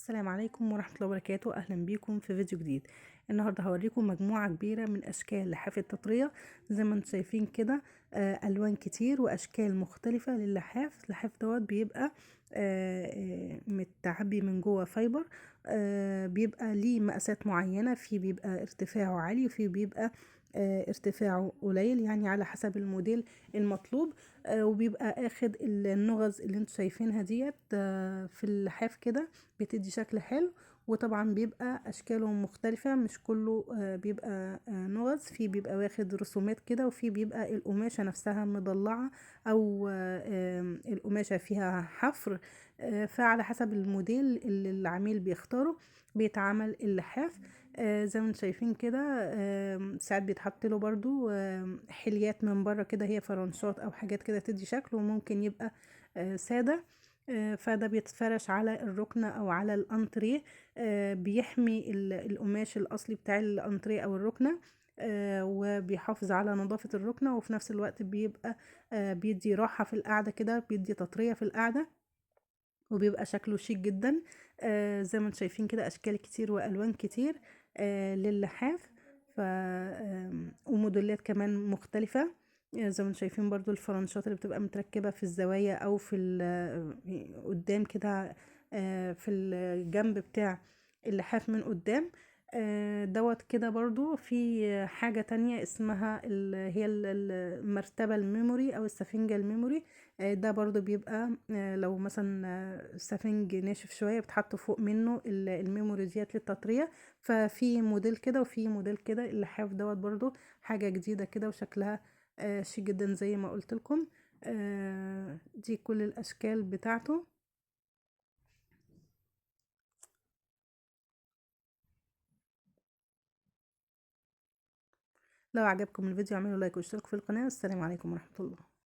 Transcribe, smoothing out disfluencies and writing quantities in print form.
السلام عليكم ورحمة الله وبركاته. أهلا بيكم في فيديو جديد. النهاردة هوريكم مجموعة كبيرة من أشكال لحاف التطرية زي ما انتم شايفين كده. ألوان كتير وأشكال مختلفة للحاف. اللحاف دوت بيبقى متعبي من جوه فايبر. بيبقى ليه مقاسات معينة، في بيبقى ارتفاعه عالي وفي بيبقى ارتفاعه قليل، يعني على حسب الموديل المطلوب. وبيبقى اخد النغز اللي انتوا شايفينها ديت في اللحاف كده، بتدي شكل حلو. وطبعا بيبقى اشكالهم مختلفة، مش كله بيبقى نغز، في بيبقى واخد رسومات كده، وفي بيبقى القماشة نفسها مضلعة او القماشة فيها حفر. فعلى حسب الموديل اللي العميل بيختاره بيتعمل اللحاف. زي ما انتم شايفين كده. ساعات بيتحط له برضو حليات من بره كده، هي فرنشات او حاجات كده تدي شكل، وممكن يبقى سادة. فده بيتفرش على الركنة او على الانتريه. بيحمي القماش الاصلي بتاع الانتريه او الركنة. وبيحافظ على نظافة الركنة، وفي نفس الوقت بيبقى بيدي راحة في القعدة كده، بيدي تطرية في القعدة، وبيبقى شكله شيك جدا. زي ما انتم شايفين كده، اشكال كتير والوان كتير للحاف. ف وموديلات كمان مختلفة. زي ما انتم شايفين برضو الفرنشات اللي بتبقى متركبة في الزوايا او في قدام كده، في الجنب بتاع اللحاف من قدام. دوت كده برضو في حاجة تانية اسمها هي المرتبة الميموري او السفنجة الميموري. ده برضو بيبقى لو مثلا سفنج ناشف شوية بتحط فوق منه الميموري ديت للتطرية. ففي موديل كده وفي موديل كده. اللحاف دوت برضو حاجة جديدة كده، وشكلها شيك جدا زي ما قلت لكم. دي كل الأشكال بتاعته. لو عجبكم الفيديو اعملوا لايك واشتركوا في القناة. والسلام عليكم ورحمة الله.